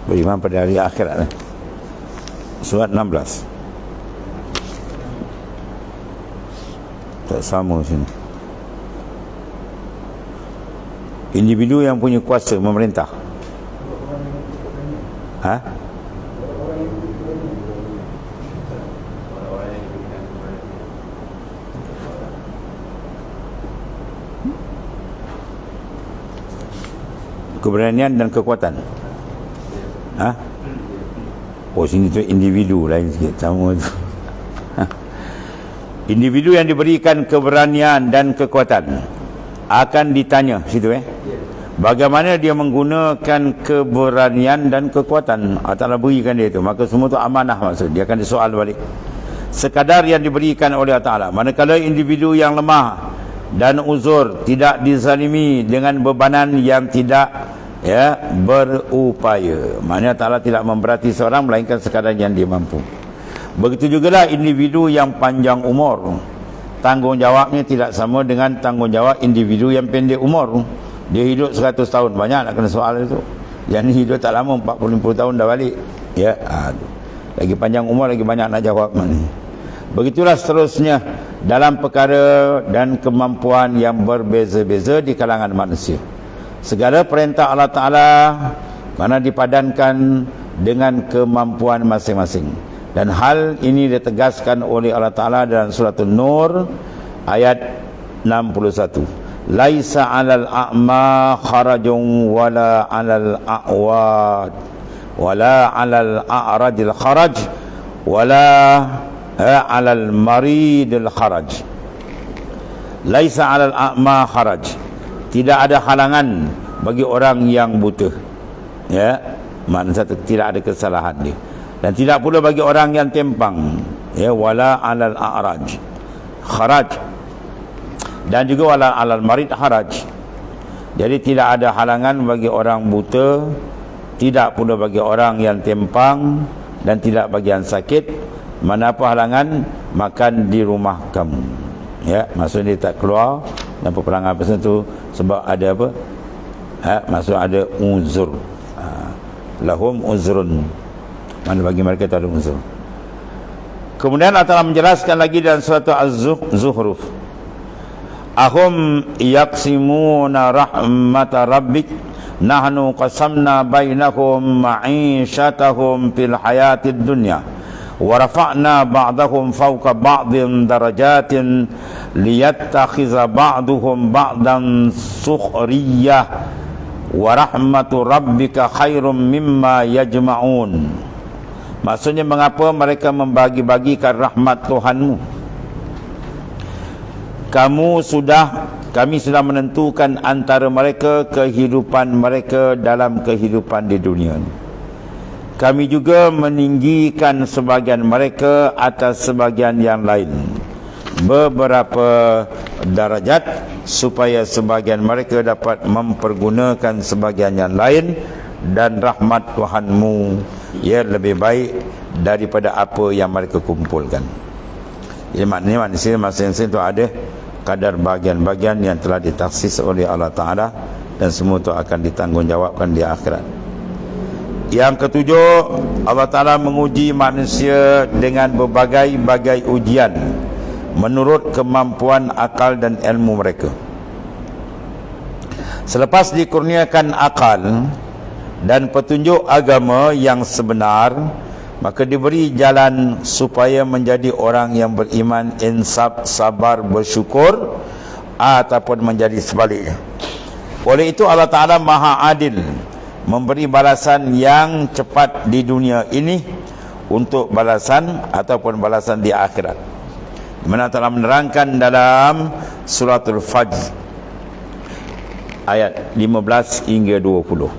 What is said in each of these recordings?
beriman pada hari akhirat. Surat 16. Tak sama sini. Individu yang punya kuasa memerintah. Keberanian dan kekuatan. Oh, sini tu individu, lain sikit, sama tu. Individu yang diberikan keberanian dan kekuatan akan ditanya situ bagaimana dia menggunakan keberanian dan kekuatan Allah Ta'ala berikan dia itu. Maka semua tu amanah, maksud dia akan disoal balik sekadar yang diberikan oleh Allah Ta'ala. Manakala individu yang lemah dan uzur tidak dizalimi dengan bebanan yang tidak berupaya, maknanya Allah Ta'ala tidak memberati seorang melainkan sekadar yang dia mampu. Begitu jugalah individu yang panjang umur, tanggungjawabnya tidak sama dengan tanggungjawab individu yang pendek umur. Dia hidup 100 tahun, banyak nak kena soal itu. Yang ni hidup tak lama, 40-50 tahun dah balik. Lagi panjang umur, lagi banyak nak jawab. Begitulah seterusnya dalam perkara dan kemampuan yang berbeza-beza di kalangan manusia. Segala perintah Allah Ta'ala mana dipadankan dengan kemampuan masing-masing. Dan hal ini ditegaskan oleh Allah Ta'ala dalam surah An-Nur ayat 61. Laisa 'alal a'ma kharajun wala 'alal a'wad wala 'alal a'rajil kharaj wala 'alal maridil kharaj. Laisa 'alal a'ma kharaj. Tidak ada halangan bagi orang yang buta. Maksudnya tidak ada kesalahan dia. Dan tidak pula bagi orang yang tempang, wala 'alal a'raj kharaj, dan juga wala 'alal marid haraj. Jadi tidak ada halangan bagi orang buta, tidak pula bagi orang yang tempang, dan tidak bagi yang sakit. Mana apa halangan? Makan di rumah kamu. Maksudnya dia tak keluar dan peperangan pasal tu sebab ada apa? Maksud ada uzur. Lahum uzrun. Mana bagi mereka tak ada uzur. Kemudian Allah Ta'ala menjelaskan lagi dalam surah Az-Zuhruf. Ahum yaqsimuna rahmata rabbik nahnu qasamna bainahum ma'isyatahum fil hayatid dunya wa rafa'na ba'dahum fawqa ba'din darajatin liyattakhiza ba'duhum ba'dan sukhriyah wa rahmatu rabbika khairum mimma yajma'un. Maksudnya mengapa mereka membagi-bagikan rahmat Tuhanmu? Kami sudah menentukan antara mereka kehidupan mereka dalam kehidupan di dunia. Kami juga meninggikan sebagian mereka atas sebagian yang lain beberapa darajat supaya sebagian mereka dapat mempergunakan sebagian yang lain, dan rahmat Tuhanmu lebih baik daripada apa yang mereka kumpulkan. Jadi maknanya manusia masing-masing itu ada kadar bagian-bagian yang telah ditaksis oleh Allah Ta'ala, dan semua itu akan ditanggungjawabkan di akhirat. Yang ketujuh, Allah Ta'ala menguji manusia dengan berbagai-bagai ujian menurut kemampuan akal dan ilmu mereka. Selepas dikurniakan akal dan petunjuk agama yang sebenar, maka diberi jalan supaya menjadi orang yang beriman, insaf, sabar, bersyukur, ataupun menjadi sebaliknya. Oleh itu Allah Ta'ala Maha Adil, memberi balasan yang cepat di dunia ini untuk balasan ataupun balasan di akhirat. Di mana Allah menerangkan dalam suratul Fajr ayat 15 hingga 20.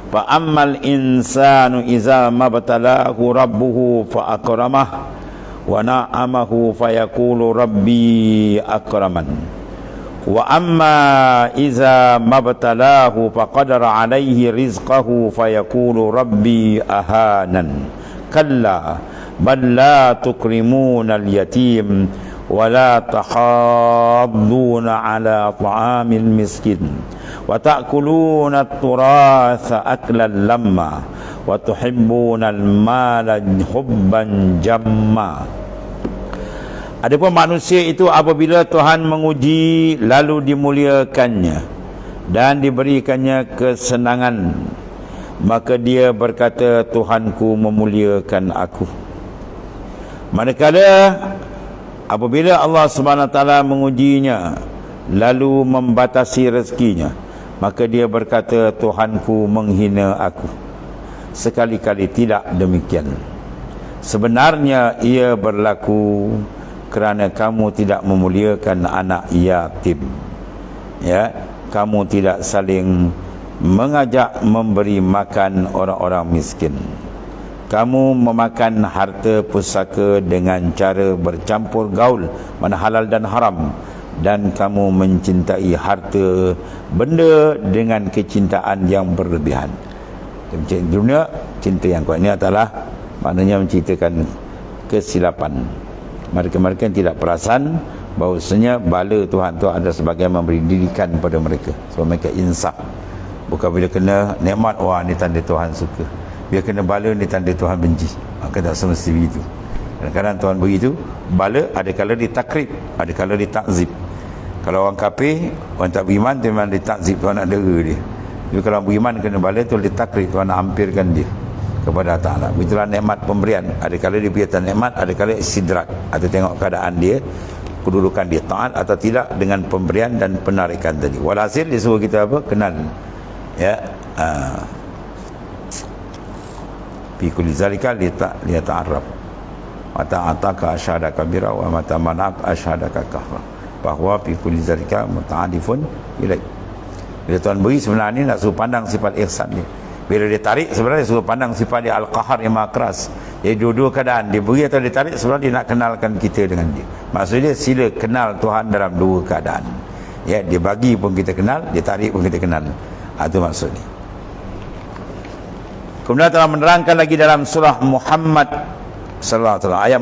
Fa ammal insanu iza mabtalahu rabbuhu fa akramah wa na'amahu fa yaqulu rabbi akraman wa amma iza mabtalahu fa qadara alayhi rizqahu fa yaqulu rabbi ahanan kalla bal la tukrimuna al-yatim wa la tahadduna ala ta'amil miskin wa ta'kuluna at-turatha aklan lamma wa tuhibbunal mala hubban jamma. Adapun manusia itu apabila Tuhan menguji lalu dimuliakannya dan diberikannya kesenangan, maka dia berkata, Tuhanku memuliakan aku. Manakala apabila Allah SWT mengujinya lalu membatasi rezekinya, maka dia berkata, Tuhanku menghina aku. Sekali-kali tidak demikian. Sebenarnya ia berlaku kerana kamu tidak memuliakan anak yatim, ya, kamu tidak saling mengajak memberi makan orang-orang miskin, kamu memakan harta pusaka dengan cara bercampur gaul mana halal dan haram, dan kamu mencintai harta benda dengan kecintaan yang berlebihan. Dunia cinta yang kuat ini adalah maknanya menceritakan kesilapan mereka-mereka yang tidak perasan bahawasanya bala Tuhan tu ada sebagai memberi didikan kepada mereka supaya mereka insaf. Bukan bila kena nikmat, wah ni tanda Tuhan suka, bila kena bala ni tanda Tuhan benci. Maka tak semestinya begitu. Kadang-kadang Tuhan beri itu bala, ada kala ditakrib, ada kala ditakzib. Kalau orang kafir, orang tak beriman, tu memang ditakzib, Tuhan nak dera dia. Jadi kalau beriman kena bala, tu ditakrib, Tuhan nak hampirkan dia kepada Ta'ala. Begitulah nikmat pemberian. Ada kala dia beri atas nikmat, ada kala istidrak, atau tengok keadaan dia, kedudukan dia taat atau tidak dengan pemberian dan penarikan tadi. Walhasil dia suruh kita apa? Kenal, ya, fi kulli zalika liyata'arraf wa ta'ataka asyhadaka bira wa mata manaf asyhadaka kahra, bahawa fi kulli zalika muta'adifun ilaih. Bila Tuhan beri sebenarnya nak suruh pandang sifat ihsan dia. Bila dia tarik sebenarnya suruh pandang sifat dia al-qahar yang maha keras. Jadi dua-dua keadaan, dia beri atau dia tarik, sebenarnya dia nak kenalkan kita dengan dia. Maksudnya sila kenal Tuhan dalam dua keadaan. Ya, dia bagi pun kita kenal, dia tarik pun kita kenal. Itu maksudnya. Kemudian telah menerangkan lagi dalam surah Muhammad sallallahu alaihi wasallam ayat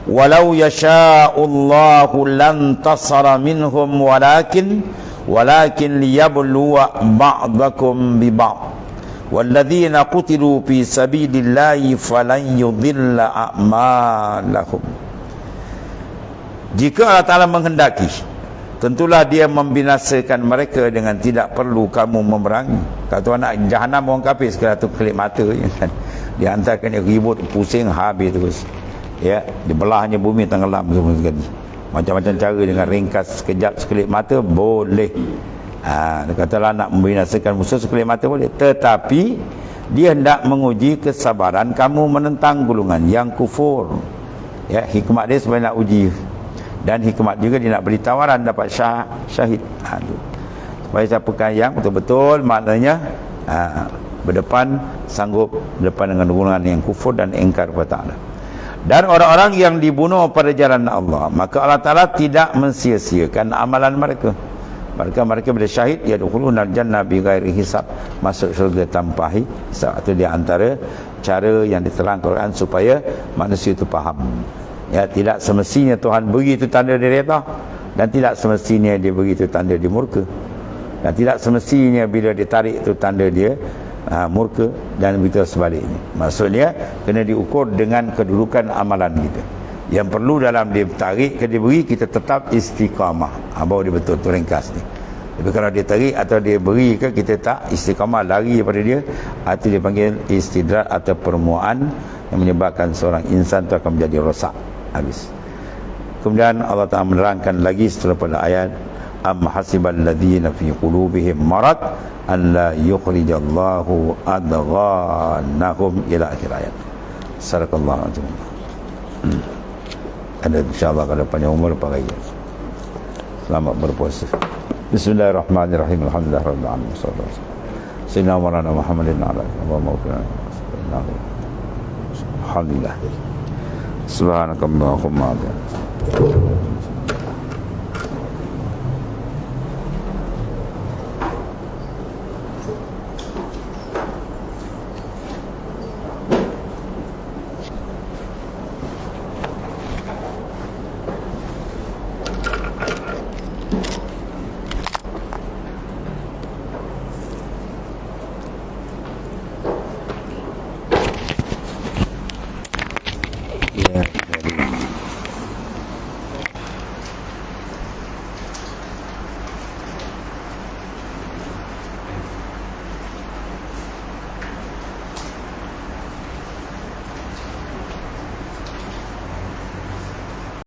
4. Walau yasha'ullahu lantasara minhum walakin liyabluwa ba'dakum bi ba'd. Walladzina qutilu fi sabilillahi falan yudhilla a'malahum. Jika Allah Ta'ala menghendaki, tentulah dia membinasakan mereka dengan tidak perlu kamu memerangi. Kata anak jahanam orang kafir sekali tu kelip mata kan. Dia hantarkan dia ribut, pusing, habis terus. Ya, dibelahnya bumi tenggelam semua sekali. Macam-macam cara dengan ringkas sekejap sekelip mata boleh. Dia katalah nak membinasakan musuh sekelip mata boleh, tetapi dia hendak menguji kesabaran kamu menentang golongan yang kufur. Ya, hikmat dia supaya nak uji, dan hikmat juga dia nak beri tawaran dapat syahid. Supaya siapakah yang betul-betul maknanya berdepan, sanggup berdepan dengan golongan yang kufur dan engkar kepada Allah. Dan orang-orang yang dibunuh pada jalan Allah, maka Allah Ta'ala tidak mensia-siakan amalan mereka. Mereka bila syahid, yadkhulunal jannah bighairi hisab, masuk syurga tanpa hisab. Itu di antara cara yang diterangkan Quran supaya manusia itu faham. Ya, tidak semestinya Tuhan beri itu tanda dia redha, dan tidak semestinya dia beri itu tanda dia murka, dan tidak semestinya bila ditarik itu tanda dia murka, dan begitu sebaliknya. Maksudnya kena diukur dengan kedudukan amalan kita. Yang perlu dalam dia tarik ke dia beri, kita tetap istiqamah. Baru dia betul, tu ringkas ni. Tapi kalau dia tarik atau dia beri ke, kita tak istiqamah, lari daripada dia, itu dia panggil istidrak atau permuaan yang menyebabkan seorang insan tu akan menjadi rosak, habis. Kemudian Allah Ta'ala menerangkan lagi setelah pada ayat, am hasibal ladzina fi qulubihim marad an la yukhrijallahu adghanahum ila akhir ayat. Sadaqallahu azim. Ada insyaAllah kalau panjang umur pakai. Selamat berpuasa. Bismillahirrahmanirrahim. Alhamdulillah rabbil alamin. Sayyidina Maulana Muhammadin ala Allahumma alhamdulillah. Subhanakallahumma wa bihamdika.